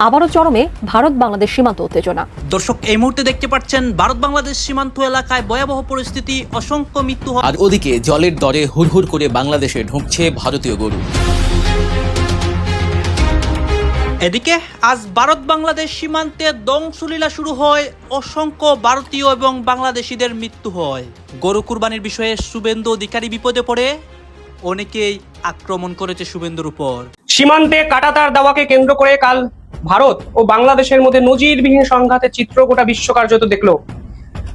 আবারও চরমে ভারত বাংলাদেশ সীমান্ত উত্তেজনা। দর্শক, এই মুহূর্তে দেখতে পাচ্ছেন ভারত বাংলাদেশ সীমান্ত এলাকায় ভয়াবহ পরিস্থিতি, অসংখ্য মৃত্যু। আর ওদিকে জলের দরে হুড়হুড় করে বাংলাদেশে ঢুকছে ভারতীয় গরু। এদিকে আজ ভারত বাংলাদেশ সীমান্তে ধ্বংসলীলা শুরু হয়, অসংখ্য ভারতীয় এবং বাংলাদেশিদের মৃত্যু হয়। গরু কুরবানির বিষয়ে শুভেন্দু অধিকারী বিপদে পড়ে, অনেকেই আক্রমণ করেছে শুভেন্দুর উপর। সীমান্তে কাঁটাতার দাওয়াকে কেন্দ্র করে কাল ভারত ও বাংলাদেশের মধ্যে নজিরবিহীন সংঘাতের চিত্র গোটা বিশ্ব কার্যত দেখলো।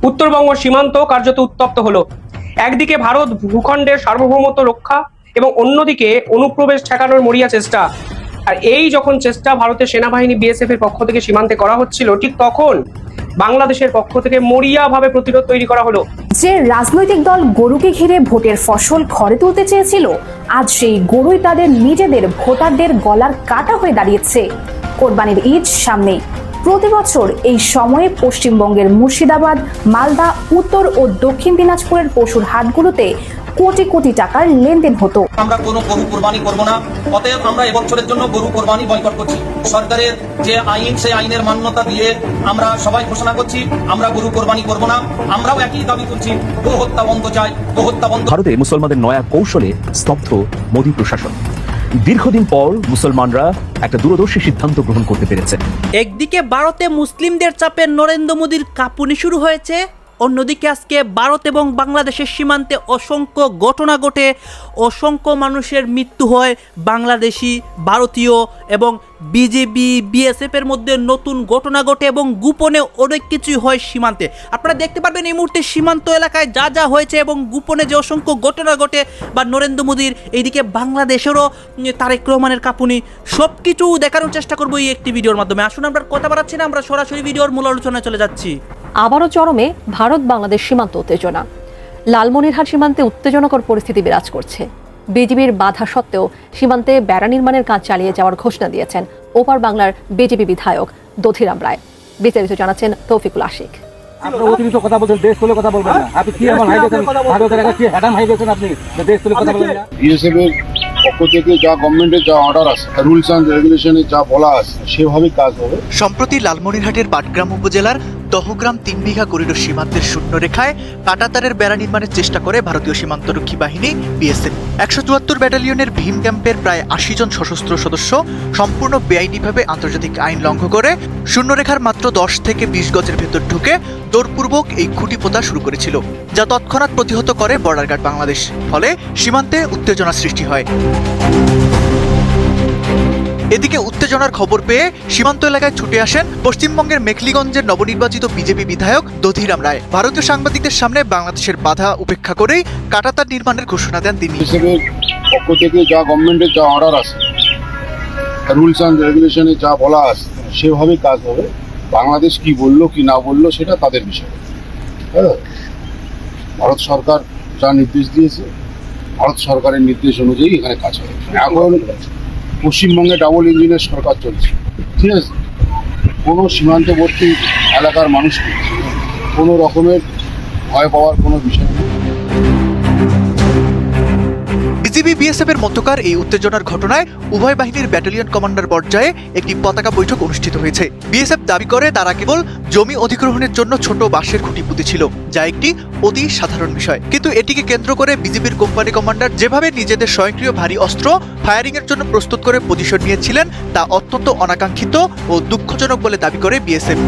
উত্তরবঙ্গ সীমান্ত কার্যত উত্তপ্ত হলো। একদিকে ভারত ভূখণ্ডের সার্বভৌমত্ব রক্ষা এবং অন্যদিকে অনুপ্রবেশ ঠেকানোর মরিয়া চেষ্টা। আর এই যখন চেষ্টা ভারতের সেনাবাহিনী বিএসএফ এর পক্ষ থেকে সীমান্তে করা হচ্ছিল, ঠিক তখন বাংলাদেশের পক্ষ থেকে মরিয়াভাবে প্রতিরোধ তৈরি করা হলো। যে রাজনৈতিক দল গরুকে ঘিরে ভোটের ফসল ঘরে তুলতে চেয়েছিল, আজ সেই গরুই তাদের নিজেদের ভোটারদের গলার কাটা হয়ে দাঁড়িয়েছে। কোরবানির ঈদ সামনে প্রতি বছর এই সময়ে পশ্চিমবঙ্গের মুর্শিদাবাদ, মালদা, উত্তর ও দক্ষিণ দিনাজপুরের পশুর হাটগুলোতে কোটি কোটি টাকার লেনদেন হতো। আমরা কোনো গরু কোরবানি করব না, অতএব আমরা এবছরের জন্য গরু কোরবানি বয়কট করছি। সরকারের যে আইন, সেই আইনের মান্যতা দিয়ে আমরা সবাই ঘোষণা করছি আমরা গরু কোরবানি করব না। আমরাও একই দাবি করছি, গো হত্যা বন্ধ চাই, গো হত্যা বন্ধ। ভারতে মুসলমানদের নয়া কৌশলে স্তব্ধ মোদী প্রশাসন। দীর্ঘদিন পর মুসলমানরা একটা দূরদর্শী সিদ্ধান্ত গ্রহণ করতে পেরেছে। একদিকে ভারতে মুসলিমদের চাপে নরেন্দ্র মোদীর কাঁপুনি শুরু হয়েছে, অন্যদিকে আজকে ভারত এবং বাংলাদেশের সীমান্তে অসংখ্য ঘটনা ঘটে, অসংখ্য মানুষের মৃত্যু হয়। বাংলাদেশি, ভারতীয় এবং বিজেপি বিএসএফ এর মধ্যে নতুন ঘটনা ঘটে এবং গোপনে অনেক কিছুই হয় সীমান্তে। আপনারা দেখতে পারবেন এই মুহূর্তে সীমান্ত এলাকায় যা যা হয়েছে এবং গোপনে যে অসংখ্য ঘটনা ঘটে, বা নরেন্দ্র মোদীর, এইদিকে বাংলাদেশেরও তারেক রহমানের কাঁপুনি, সব কিছু দেখানোর চেষ্টা করবো এই একটি ভিডিওর মাধ্যমে। আসুন, আমরা কথা বাড়াচ্ছি না, আমরা সরাসরি ভিডিওর মূল আলোচনায় চলে যাচ্ছি। আবারও চরমে ভারত বাংলাদেশ সীমান্ত উত্তেজনা। লালমনিরহাট সীমান্তে উত্তেজনাকর পরিস্থিতি বিরাজ করছে। বিজিবির বাধা সত্ত্বেও সীমান্তে বেড়া নির্মাণের কাজ চালিয়ে যাওয়ার ঘোষণা দিয়েছেন ওপার বাংলার বিজেপি বিধায়ক দধিরাম রায়। বিস্তারিত জানাচ্ছেন তৌফিকুল আশিক। আপনারা অতিরিক্ত কথা বলছেন, দেশ তুলে কথা বলবেন না। আপনি কি এমন হাইবেছেন, ভারতের এলাকা কি হ্যাডাম হাইবেছেন আপনি, দেশ তুলে কথা বলবেন না? বিএসএফ এর পক্ষ থেকে যা গভর্নমেন্টের যা অর্ডার আছে, রুলস অ্যান্ড রেগুলেশনে যা বলা আছে সেভাবেই কাজ হবে। সম্প্রতি লালমনিরহাটের পাটগ্রাম উপজেলার দহগ্রাম 3 বিঘা করিডোর সীমান্তের শূন্য রেখায় কাঁটাতারের বেড়া নির্মাণের চেষ্টা করে ভারতীয় সীমান্তরক্ষী বাহিনী বিএসএফ। 174 ব্যাটালিয়নের ভীম ক্যাম্পের প্রায় 80 জন সশস্ত্র সদস্য সম্পূর্ণ বেআইনিভাবে আন্তর্জাতিক আইন লঙ্ঘন করে শূন্যরেখার মাত্র 10 থেকে 20 গজের ভেতর ঢুকে জোরপূর্বক এই খুঁটি পোতা শুরু করেছিল, যা তৎক্ষণাৎ প্রতিহত করে বর্ডার গার্ড বাংলাদেশ। ফলে সীমান্তে উত্তেজনা সৃষ্টি হয়। এদিকে উত্তেজনার খবর পেয়ে সীমান্ত এলাকায় ছুটে আসেন পশ্চিমবঙ্গের মেখলিগঞ্জের নবনির্বাচিত বিজেপি বিধায়ক দধিরাম রায়। ভারতীয় সাংবাদিকদের সামনে বাংলাদেশের বাধা উপেক্ষা করেই কাঁটাতার নির্মাণের ঘোষণা দেন তিনি। বিএসএফ এর পক্ষ থেকে যা গভর্নমেন্টের যা অর্ডার আছে, রুলস অ্যান্ড রেগুলেশনে যা বলা আছে সেভাবেই কাজ হবে। বাংলাদেশ কি বললো কি না বললো সেটা তাদের বিষয়। হ্যাঁ, ভারত সরকার যা নির্দেশ দিয়েছে, ভারত সরকারের নির্দেশ অনুযায়ী এখানে কাজ হবে। এখন পশ্চিমবঙ্গে ডাবল ইঞ্জিনের সরকার চলছে, ঠিক আছে? কোনো সীমান্তবর্তী এলাকার মানুষকে কোনো রকমের ভয় পাওয়ার কোনো বিষয় নেই। বিজিবি বিএসএফ এর মধ্যকার এই উত্তেজনার ঘটনায় উভয় বাহিনীর ব্যাটালিয়ন কমান্ডার পর্যায়ে একটি পতাকা বৈঠক অনুষ্ঠিত হয়েছে। বিএসএফ দাবি করে তারা কেবল জমি অধিগ্রহণের জন্য ছোট বাঁশের খুঁটি পুঁতেছিল, যা একটি অতি সাধারণ বিষয়। কিন্তু এটিকে কেন্দ্র করে বিজিবির কোম্পানি কমান্ডার যেভাবে নিজেদের স্বয়ংক্রিয় ভারী অস্ত্র ফায়ারিং এর জন্য প্রস্তুত করে পজিশন নিয়েছিলেন, তা অত্যন্ত অনাকাঙ্ক্ষিত ও দুঃখজনক বলে দাবি করে বিএসএফ।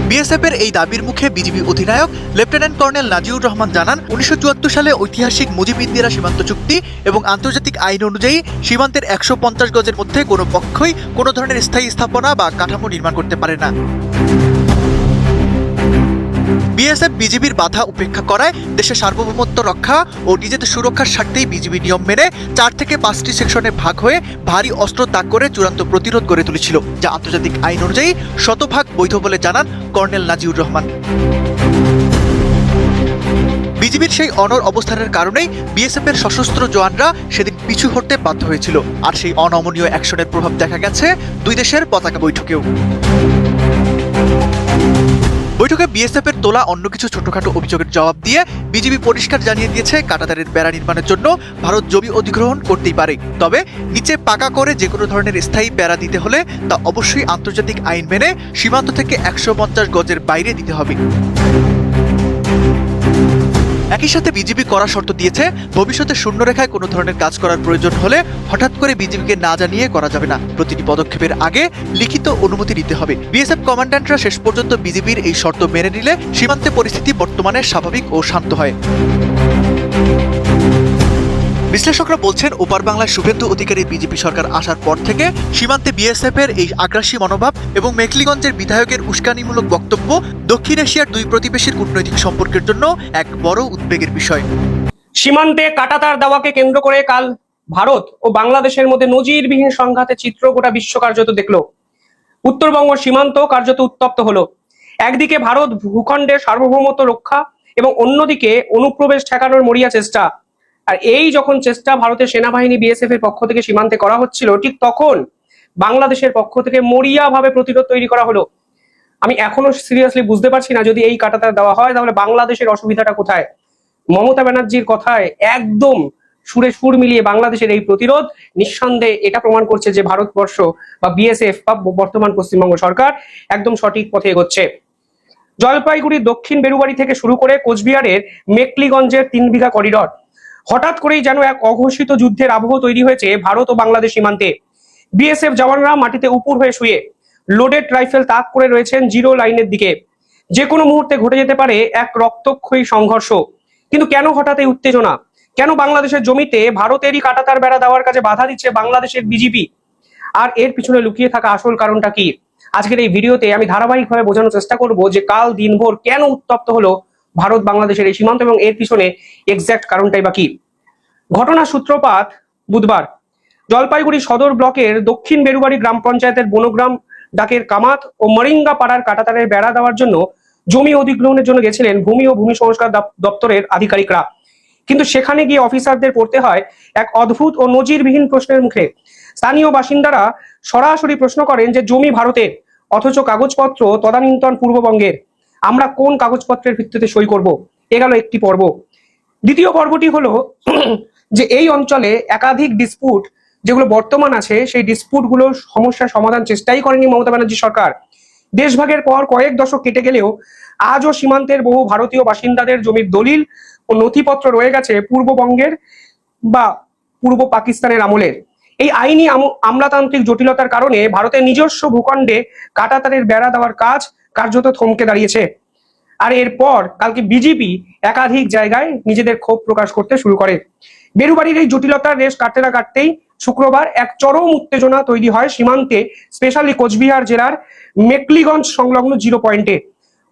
বিএসএফ এর এই দাবির মুখে বিজিবি অধিনায়ক লেফটেন্যান্ট কর্নেল নাজিউর রহমান জানান, 1974 সালে ঐতিহাসিক মুজিব-ইন্দিরা সীমান্ত চুক্তি এবং আন্তর্জাতিক আইন অনুযায়ী সীমান্তের 150 গজের মধ্যে কোনো পক্ষই কোনো ধরনের স্থায়ী স্থাপনা বা কাঠামো নির্মাণ করতে পারে না। বিএসএফ বিজিবির বাধা উপেক্ষা করায় দেশের সার্বভৌমত্ব রক্ষা ও নিজেদের সুরক্ষার স্বার্থেই বিজিবি নিয়ম মেনে 4 থেকে 5টি সেকশনে ভাগ হয়ে ভারী অস্ত্র তাক করে চূড়ান্ত প্রতিরোধ গড়ে তুলেছিল, যা আন্তর্জাতিক আইন অনুযায়ী শতভাগ বৈধ বলে জানান কর্নেল নাজিউর রহমান। বিজিবির সেই অনড় অবস্থানের কারণেই বিএসএফ এর সশস্ত্র জওয়ানরা সেদিন পিছু হটতে বাধ্য হয়েছিল। আর সেই অনমনীয় অ্যাকশনের প্রভাব দেখা গেছে দুই দেশের পতাকা বৈঠকেও। বৈঠকে বিএসএফ এর তোলা অন্য কিছু ছোটখাটো অভিযোগের জবাব দিয়ে বিজেপি পরিষ্কার জানিয়ে দিয়েছে কাঁটাতারের বেড়া নির্মাণের জন্য ভারত জমি অধিগ্রহণ করতেই পারে, তবে নিচে পাকা করে যে কোনো ধরনের স্থায়ী বেড়া দিতে হলে তা অবশ্যই আন্তর্জাতিক আইন মেনে সীমান্ত থেকে 150 গজের বাইরে দিতে হবে। একই সাথে বিজেপি কড়া শর্ত দিয়েছে, ভবিষ্যতে শূন্যরেখায় কোনো ধরনের কাজ করার প্রয়োজন হলে হঠাৎ করে বিজেপিকে না জানিয়ে করা যাবে না, প্রতিটি পদক্ষেপের আগে লিখিত অনুমতি নিতে হবে। বিএসএফ কমান্ড্যান্টরা শেষ পর্যন্ত বিজেপির এই শর্ত মেনে নিলে সীমান্তে পরিস্থিতি বর্তমানে স্বাভাবিক ও শান্ত হয়। বিশ্লেষকরা বলছেন, ওপার বাংলায় শুভেন্দু অধিকারী বিজেপি সরকার আসার পর থেকে সীমান্তে বিএসএফ এর এই আগ্রাসী মনোভাব এবং মেখলিগঞ্জের বিধায়কের উস্কানিমূলক বক্তব্য দক্ষিণ এশিয়ার দুই প্রতিবেশীর কূটনৈতিক সম্পর্কের জন্য এক বড় উদ্বেগের বিষয়। সীমান্তে কাঁটাতার দেওয়াকে কেন্দ্র করে কাল ভারত ও বাংলাদেশের মধ্যে নজিরবিহীন সংঘাতের চিত্র গোটা বিশ্ব কার্যত দেখলো। উত্তরবঙ্গ সীমান্ত কার্যত উত্তপ্ত হলো। একদিকে ভারত ভূখণ্ডের সার্বভৌমত্ব রক্ষা এবং অন্যদিকে অনুপ্রবেশ ঠেকানোর মরিয়া চেষ্টা। আর এই যখন চেষ্টা ভারতের সেনাবাহিনী বিএসএফ এর পক্ষ থেকে সীমান্তে করা হচ্ছিল, ঠিক তখন বাংলাদেশের পক্ষ থেকে মরিয়া ভাবে প্রতিরোধ তৈরি করা হলো। আমি এখনো সিরিয়াসলি বুঝতে পারছি না, যদি এই কাঁটাতার দেওয়া হয় তাহলে বাংলাদেশের অসুবিধাটা কোথায়। মমতা ব্যানার্জির কথায় একদম সুরে সুর মিলিয়ে বাংলাদেশের এই প্রতিরোধ নিঃসন্দেহে এটা প্রমাণ করছে যে ভারতবর্ষ বা বিএসএফ বা বর্তমান পশ্চিমবঙ্গ সরকার একদম সঠিক পথে এগোচ্ছে। জলপাইগুড়ির দক্ষিণ বেরুবাড়ি থেকে শুরু করে কোচবিহারের মেকলিগঞ্জের 3 বিঘা করিডর, হঠাৎ করেই যেন এক অঘোষিত যুদ্ধের আবহ তৈরি হয়েছে ভারত ও বাংলাদেশ সীমান্তে। বিএসএফ জওয়ানরা মাটিতে উপুর হয়ে শুয়ে লোডেড রাইফেল তাক করে রয়েছেন জিরো লাইনের দিকে। যে কোনো মুহূর্তে ঘটে যেতে পারে এক রক্তক্ষয়ী সংঘর্ষ। কিন্তু কেন হঠাৎ এই উত্তেজনা? কেন বাংলাদেশের জমিতে ভারতেরই কাঁটাতার বেড়া দেওয়ার কাজে বাধা দিচ্ছে বাংলাদেশের বিজেপি? আর এর পিছনে লুকিয়ে থাকা আসল কারণটা কি? আজকের এই ভিডিওতে আমি ধারাবাহিকভাবে বোঝানোর চেষ্টা করব যে কাল দিনভর কেন উত্তপ্ত হলো ভারত বাংলাদেশের এই সীমান্ত এবং এর পিছনে এক্স্যাক্ট কারণটাই বা কি। ঘটনার সূত্রপাত বুধবার জলপাইগুড়ি সদর ব্লকের দক্ষিণ বেরুবাড়ি গ্রাম পঞ্চায়েতের বনগ্রাম ডাকের কামাত ও মরিঙ্গা পাড়ার কাঁটাতারের বেড়া দেওয়ার জন্য জমি অধিগ্রহণের জন্য গেছিলেন ভূমি ও ভূমি সংস্কার দপ্তরের আধিকারিকরা। কিন্তু সেখানে গিয়ে অফিসারদের পড়তে হয় এক অদ্ভুত ও নজিরবিহীন প্রশ্নের মুখে। স্থানীয় বাসিন্দারা সরাসরি প্রশ্ন করেন যে জমি ভারতের, অথচ কাগজপত্র তদানীন্তন পূর্ববঙ্গের। আমরা কোন কাগজপত্রের ভিত্তিতে সই করব? এ গেল একটি পর্ব। দ্বিতীয় পর্বটি হলো যে এই অঞ্চলে একাধিক ডিসপুট যেগুলো বর্তমান আছে, সেই ডিসপুটগুলো সমস্যার সমাধান চেষ্টাই করেনি মমতা ব্যানার্জি সরকার। দেশভাগের পর কয়েক দশক কেটে গেলেও আজও সীমান্তের বহু ভারতীয় বাসিন্দাদের জমির দলিল ও নথিপত্র রয়ে গেছে পূর্ববঙ্গের বা পূর্ব পাকিস্তানের আমলের। এই আইনি আমলাতান্ত্রিক জটিলতার কারণে ভারতের নিজস্ব ভূখণ্ডে কাঁটাতারের বেড়া দেওয়ার কাজ কার্যত থমকে দাঁড়িয়েছে। আর এরপর কালকে বিজেপি একাধিক জায়গায় নিজেদের ক্ষোভ প্রকাশ করতে শুরু করে। বেরুবাড়ির এই জটিলতার রেশ কাটতে না কাটতেই শুক্রবার এক চরম উত্তেজনা তৈরি হয় সীমান্তে, স্পেশালি কোচবিহার জেলার মেকলিগঞ্জ সংলগ্ন জিরো পয়েন্টে।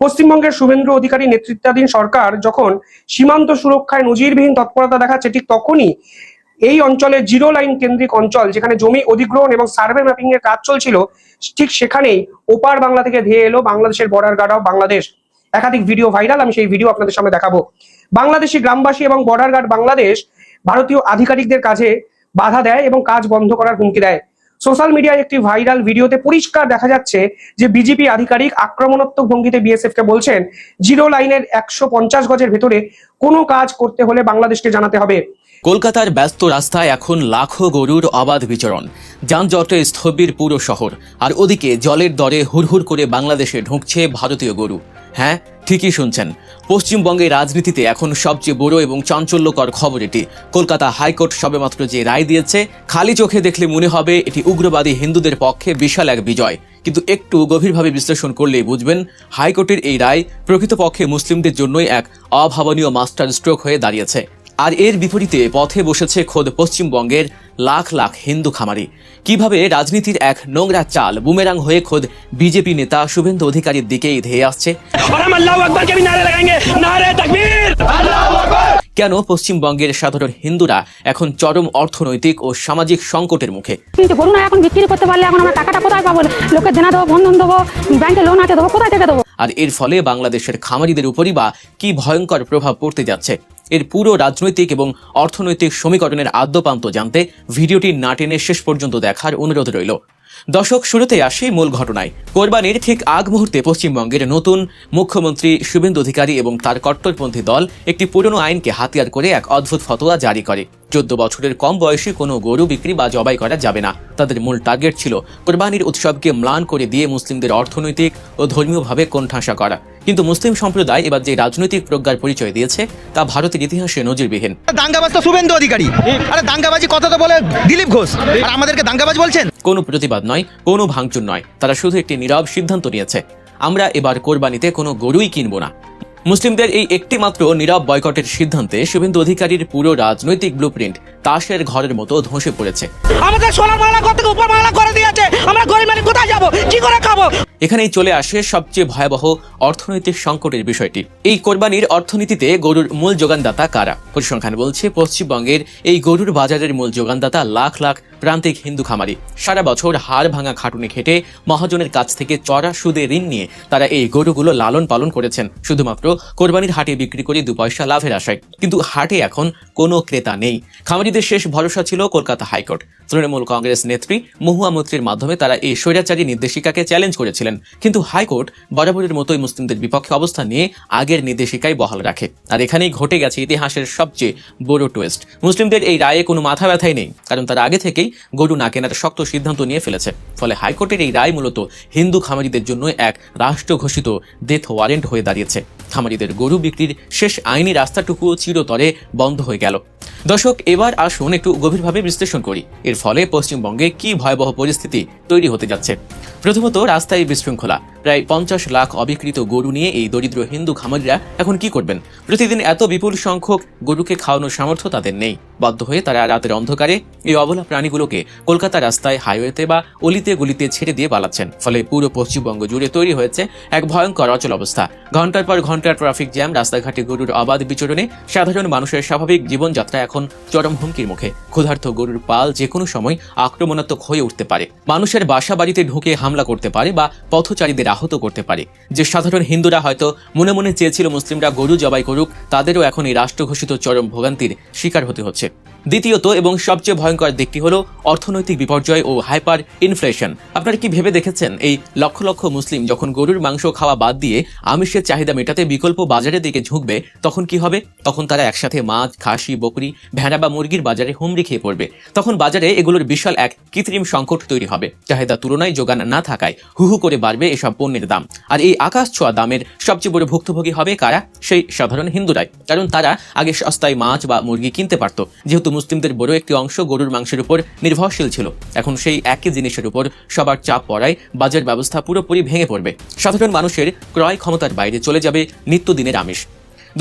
পশ্চিমবঙ্গের শুভেন্দু অধিকারী নেতৃত্বাধীন সরকার যখন সীমান্ত সুরক্ষায় নজিরবিহীন তৎপরতা দেখাচ্ছে, ঠিক তখনই এই অঞ্চলের জিরো লাইন কেন্দ্রিক অঞ্চল, যেখানে জমি অধিগ্রহণ এবং সার্ভে ম্যাপিং এর কাজ চলছিল, ঠিক সেখানেই ওপার বাংলা থেকে ধেয়ে এলো বাংলাদেশের বর্ডার গার্ড অফ বাংলাদেশ। একাধিক ভিডিও ভাইরাল, আমি সেই ভিডিও আপনাদের সামনে দেখাবো। বাংলাদেশি গ্রামবাসী এবং বর্ডার গার্ড বাংলাদেশ ভারতীয় আধিকারিকদের কাজে বাধা দেয় এবং কাজ বন্ধ করার হুমকি দেয়। সোশ্যাল মিডিয়ায় একটি ভাইরাল ভিডিওতে পরিষ্কার দেখা যাচ্ছে যে বিজেপি আধিকারিক আক্রমণাত্মক ভঙ্গিতে বিএসএফ কে বলছেন, জিরো লাইনের 150 গজের ভেতরে কোনো কাজ করতে হলে বাংলাদেশকে জানাতে হবে। কলকাতার ব্যস্ত রাস্তায় এখন লাখো গরুর অবাধ বিচরণ, যানজটে স্থবির পুরো শহর। আর ওদিকে জলের দরে হুড়হুড় করে বাংলাদেশে ঢুকছে ভারতীয় গরু। হ্যাঁ, ঠিকই শুনছেন, পশ্চিমবঙ্গের রাজনীতিতে এখন সবচেয়ে বড় এবং চাঞ্চল্যকর খবর এটি। কলকাতা হাইকোর্ট সবেমাত্র যে রায় দিয়েছে, খালি চোখে দেখলে মনে হবে এটি উগ্রবাদী হিন্দুদের পক্ষে বিশাল এক বিজয়। কিন্তু একটু গভীরভাবে বিশ্লেষণ করলেই বুঝবেন, হাইকোর্টের এই রায় প্রকৃতপক্ষে মুসলিমদের জন্যই এক অভাবনীয় মাস্টার স্ট্রোক হয়ে দাঁড়িয়েছে। আর এর বিপরীতে পথে বসেছে খোদ পশ্চিমবঙ্গের লাখ লাখ হিন্দু খামারি। কিভাবে রাজনীতির এক নোংরা চাল বুমেরাং হয়ে খোদ বিজেপি নেতা শুভেন্দু অধিকারীর দিকেই ধেয়ে আসছে। কেন পশ্চিমবঙ্গের সাধারণ হিন্দুরা এখন চরম অর্থনৈতিক ও সামাজিক সংকটের মুখে? গরু না এখন বিক্রি করতে পারলে এখন আমরা টাকাটা কোথায় পাবো? লোকের দেনা দেবো, বন্ধন দেবো, ব্যাংকে লোন আছে দেবো, কোথায় থেকে দেবো? আর এর ফলে বাংলাদেশের খামারিদের উপরই বা কি ভয়ঙ্কর প্রভাব পড়তে যাচ্ছে, এর পুরো রাজনৈতিক এবং অর্থনৈতিক সমীকরণের আদ্যপান্ত জানতে ভিডিওটি না টেনে শেষ পর্যন্ত দেখার অনুরোধ রইল। দর্শক, শুরুতেই আসি মূল ঘটনায়। কোরবানির ঠিক আগ মুহূর্তে পশ্চিমবঙ্গের নতুন মুখ্যমন্ত্রী শুভেন্দু অধিকারী এবং তার কট্টরপন্থী দল একটি পুরনো আইনকে হাতিয়ার করে এক অদ্ভুত ফতোয়া জারি করে। 14 বছরের কম বয়সী কোনো গরু বিক্রি বা জবাই করা যাবে না। তাদের মূল টার্গেট ছিল কোরবানির উৎসবকে ম্লান করে দিয়ে মুসলিমদের অর্থনৈতিক ও ধর্মীয়ভাবে কোণঠাসা করা। কিন্তু মুসলিম সম্প্রদায় এবার যে রাজনৈতিক প্রজ্ঞার পরিচয় দিয়েছে তা ভারতের ইতিহাসে নজিরবিহীন। দাঙ্গাবাজ তো শুভেন্দু অধিকারী, আরে দাঙ্গাবাজি কথা তো বলে দিলীপ ঘোষ, আর আমাদেরকে দাঙ্গাবাজ বলছেন। কোনো প্রতিবাদ নয়, কোনো ভাঙচুর নয়, তারা শুধু একটি নীরব সিদ্ধান্ত নিয়েছে, আমরা এবার কোরবানিতে কোনো গরুই কিনব না। মুসলিমদের এই একটি মাত্র নীরব বয়কটের সিদ্ধান্তে শুভেন্দু অধিকারীর পুরো রাজনৈতিক ব্লুপ্রিন্ট তাসের ঘরের মতো ধসে পড়েছে। আমাদের সোনার মালা কত উপর মালা করে দিয়েছে, আমরা গরিব মানুষ কোথায় যাব, কি করে খাবো? এখানেই চলে আসে সবচেয়ে ভয়াবহ অর্থনৈতিক সংকটের বিষয়টি। এই কোরবানির অর্থনীতিতে গরুর মূল যোগানদাতা কারা? পরিসংখ্যান বলছে পশ্চিমবঙ্গের এই গরুর বাজারের মূল যোগানদাতা লাখ লাখ প্রান্তিক হিন্দু খামারি। সারা বছর হাড় ভাঙা খাটুনি খেটে মহাজনের কাছ থেকে চড়া সুদে ঋণ নিয়ে তারা এই গরুগুলো লালন পালন করেছেন শুধুমাত্র কোরবানির হাটে বিক্রি করে 2 পয়সা লাভের আশায়। কিন্তু হাটে এখন কোনো ক্রেতা নেই। খামারিদের শেষ ভরসা ছিল কলকাতা হাইকোর্ট। তৃণমূল কংগ্রেস নেত্রী মহুয়া মৈত্রীর মাধ্যমে তারা এই স্বৈরাচারী নির্দেশিকাকে চ্যালেঞ্জ করেছিলেন, কিন্তু হাইকোর্ট বরাবরের মতোই মুসলিমদের বিপক্ষে অবস্থান নিয়ে আগের নির্দেশিকায় বহাল রাখে। আর এখানেই ঘটে গেছে ইতিহাসের সবচেয়ে বড় টুইস্ট। মুসলিমদের এই রায়ে কোনো মাথা ব্যথাই নেই, কারণ তারা আগে থেকেই গরু না কেনার শক্ত সিদ্ধান্ত নিয়ে ফেলেছে। ফলে হাইকোর্টের এই রায় মূলত হিন্দু খামারিদের জন্য এক রাষ্ট্র ঘোষিত ডেথ ওয়ারেন্ট হয়ে দাঁড়িয়েছে। খামারিদের গরু বিক্রির শেষ আইনি রাস্তাটুকু চিরতরে বন্ধ হয়ে গেল। দর্শক, এবার আসুন একটু গভীরভাবে বিশ্লেষণ করি এর ফলে পশ্চিমবঙ্গে কি ভয়াবহ পরিস্থিতি তৈরি হতে যাচ্ছে। প্রথমত, রাস্তায় বিশৃঙ্খলা। প্রায় 50 লাখ অবিকৃত গরু নিয়ে এই দরিদ্র হিন্দু খামারিরা এখন কি করবেন? প্রতিদিন এত বিপুল সংখ্যক গরুকে খাওয়ানোর সামর্থ্য তাদের নেই। বাধ্য হয়ে তারা রাতের অন্ধকারে এই অবলা প্রাণীগুলোকে কলকাতা রাস্তায়, হাইওয়েতে বা অলিতে গলিতে ছেড়ে দিয়ে পালাচ্ছেন। ফলে পুরো পশ্চিমবঙ্গ জুড়ে তৈরি হয়েছে এক ভয়ঙ্কর অচল অবস্থা। ঘন্টার পর ঘন্টা ট্রাফিক জ্যাম, রাস্তাঘাটে গরুর অবাধ বিচরণে সাধারণ মানুষের স্বাভাবিক জীবনযাত্রা এখন চরম হুমকির মুখে। ক্ষুধার্ত গরুর পাল যে কোনো সময় আক্রমণাত্মক হয়ে উঠতে পারে, মানুষের বাসা বাড়িতে ঢুকে হামলা করতে পারে বা পথচারীদের আহত করতে পারে। যে সাধারণ হিন্দুরা হয়তো মনে মনে চেয়েছিল মুসলিমরা গরু জবাই করুক, তাদেরও এখন এই রাষ্ট্র ঘোষিত চরম ভোগান্তির শিকার হতে হচ্ছে। দ্বিতীয়ত এবং সবচেয়ে ভয়ঙ্কর দিকটি হলো অর্থনৈতিক বিপর্যয় ও হাইপার ইনফ্লেশন। আপনারা কি ভেবে দেখেছেন এই লক্ষ লক্ষ মুসলিম যখন গরুর মাংস খাওয়া বাদ দিয়ে আমিষের চাহিদা মেটাতে বিকল্প বাজারের দিকে ঝুঁকবে, তখন কি হবে? তখন তারা একসাথে মাছ, খাসি, বকরি, ভেড়া বা মুরগির বাজারে হুমড়ি খেয়ে পড়বে। তখন বাজারে এগুলোর বিশাল এক কৃত্রিম সংকট তৈরি হবে। চাহিদা তুলনায় যোগান না থাকায় হুহু করে বাড়বে এসব পণ্যের দাম। আর এই আকাশ ছোঁয়া দামের সবচেয়ে বড় ভুক্তভোগী হবে কারা? সেই সাধারণ হিন্দুরাই। কারণ তারা আগে সস্তায় মাছ বা মুরগি কিনতে পারত, যেহেতু মুসলিমদের বড় একটি অংশ গরুর মাংসের উপর নির্ভরশীল ছিল। এখন সেই একই জিনিসের উপর সবার চাপ পড়ায় বাজার ব্যবস্থা পুরোপুরি ভেঙে পড়বে। সাধারণ মানুষের ক্রয় ক্ষমতার বাইরে চলে যাবে নিত্যদিনের আমিষ।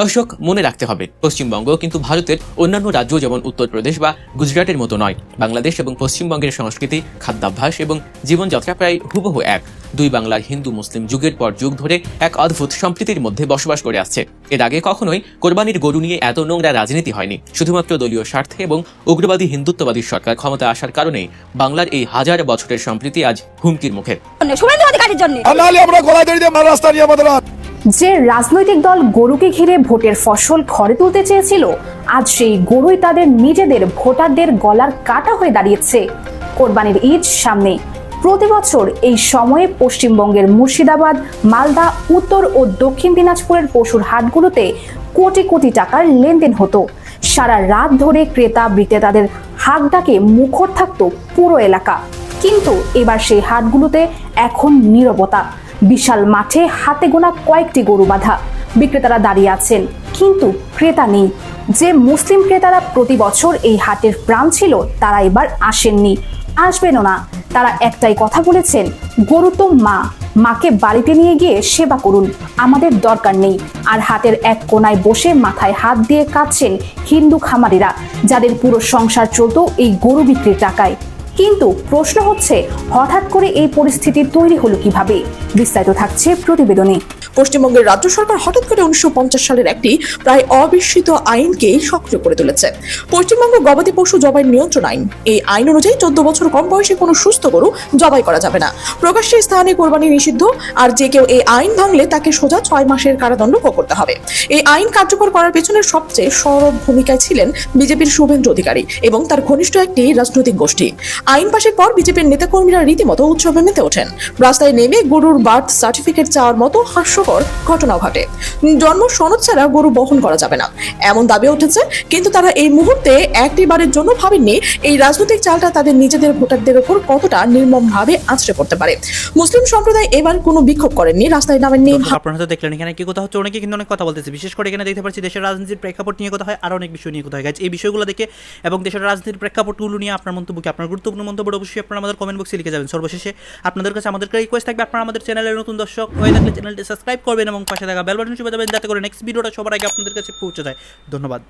দর্শক, মনে রাখতে হবে পশ্চিমবঙ্গ কিন্তু ভারতের অন্যান্য রাজ্য যেমন উত্তরপ্রদেশ বা গুজরাটের মতো নয়। বাংলাদেশ এবং পশ্চিমবঙ্গের সংস্কৃতি, খাদ্যাভ্যাস এবং জীবনযাত্রা প্রায় হুবহু এক। দুই বাংলার হিন্দু মুসলিম যুগের পর যুগ ধরে এক অদ্ভুত সম্প্রীতির মধ্যে বসবাস করে আসছে। এর আগে কখনোই কোরবানির গরু নিয়ে এত নোংরা রাজনীতি হয়নি। শুধুমাত্র দলীয় স্বার্থে এবং উগ্রবাদী হিন্দুত্ববাদী সরকার ক্ষমতা আসার কারণেই বাংলার এই হাজার বছরের সম্প্রীতি আজ হুমকির মুখে। যে রাজনৈতিক দল গরুকে ঘিরে ভোটের ফসল ঘরে তুলতে চেয়েছিল, আজ সেই গরুই তাদের নিজেদের ভোটারদের গলার কাটা হয়ে দাঁড়িয়েছে। কোরবানির ঈদ সামনে। প্রতি বছর এই সময়ে পশ্চিমবঙ্গের মুর্শিদাবাদ, মালদা, উত্তর ও দক্ষিণ দিনাজপুরের পশুর হাটগুলোতে কোটি কোটি টাকার লেনদেন হতো। সারা রাত ধরে ক্রেতা বিক্রেতাদের হাক ডাকে মুখর থাকতো পুরো এলাকা। কিন্তু এবার সেই হাটগুলোতে এখন নীরবতা। বিশাল মাঠে হাতে গোনা কয়েকটি গরু বাঁধা, বিক্রেতারা দাঁড়িয়ে আছেন, কিন্তু ক্রেতা নেই। যে মুসলিম ক্রেতারা প্রতি বছর এই হাটের প্রাণ ছিল, তারা এবার আসেননি, আসবেনও না। তারা একটাই কথা বলেছেন, গরু তো মাকে বাড়িতে নিয়ে গিয়ে সেবা করুন, আমাদের দরকার নেই। আর হাটের এক কোনায় বসে মাথায় হাত দিয়ে কাঁদছেন হিন্দু খামারিরা, যাদের পুরো সংসার চলতো এই গরু বিক্রির টাকায়। কিন্তু প্রশ্ন হচ্ছে, হঠাৎ করে এই পরিস্থিতি তৈরি হলো কিভাবে? বিস্তারিত থাকছে প্রতিবেদনে। পশ্চিমবঙ্গের রাজ্য সরকার হঠাৎ করে 1950 সালের একটি প্রায় অবিস্মৃত আইনকে সক্রিয় করে তুলেছে। পশ্চিমবঙ্গ গবাদি পশু জবাই নিয়ন্ত্রণ আইন। এই আইন অনুযায়ী 14 বছর কম বয়সী কোনো সুস্থ গরু জবাই করা যাবে না। প্রকাশ্যে স্থানে কোরবানি নিষিদ্ধ, আর যে কেউ এই আইন ভাঙলে তাকে সোজা 6 মাসের কারাদণ্ড ভোগ করতে হবে। এই আইন কার্যকর করার পেছনে সবচেয়ে সরব ভূমিকায় ছিলেন বিজেপির শুভেন্দু অধিকারী এবং তার ঘনিষ্ঠ একটি রাজনৈতিক গোষ্ঠী। আইন পাশের পর বিজেপির নেতাকর্মীরা রীতিমতো উৎসবে মেতে ওঠেন। রাস্তায় নেমে গরুর বার্থ সার্টিফিকেট চাওয়ার মতো হাস্যকর ঘটনা ঘটে। জন্ম সনদ ছাড়া গরু বহন করা যাবে না এমন দাবি উঠেছে, কিন্তু তারা এই মুহূর্তে একটিবারের জন্য ভাবেননি এই রাজনৈতিক চালটা তাদের নিজেদের ভোটারদের উপর কতটা নির্মমভাবে আছড়ে পড়তে পারে। মুসলিম সম্প্রদায় এবার কোনো বিক্ষোভ করেননি, রাস্তায় নামেননি। আপনারা তো দেখলেন এখানে কি কথা হচ্ছে, অনেকে কিন্তু অনেক কথা বলতেছে। বিশেষ করে এখানে দেখতে পাচ্ছি দেশের রাজনীতির প্রেক্ষাপট নিয়ে কথা হয়, আর অনেক বিষয় নিয়ে কথা হয়। এই বিষয়গুলো দেখে এবং দেশের রাজনীতির প্রেক্ষাপটগুলো নিয়ে আপনার মন্তব্য কি, আপনার গুরুত্বপূর্ণ মন্তব্য অবশ্যই আপনারা আমাদের কমেন্ট বক্সে লিখে যাবেন। সর্বশেষে আপনাদের কাছে আমাদের রিকোয়েস্ট থাকবে, আপনারা আমাদের চ্যানেলের নতুন দর্শক হয়ে থাকলে চ্যানেলটি সাবস্ক্রাইব করবেন এবং পাশে থাকা বেল বাটন টিপে দেবেন, যাতে করে নেক্সট ভিডিওটা সবার আগে আপনাদের কাছে পৌঁছে যায়। ধন্যবাদ।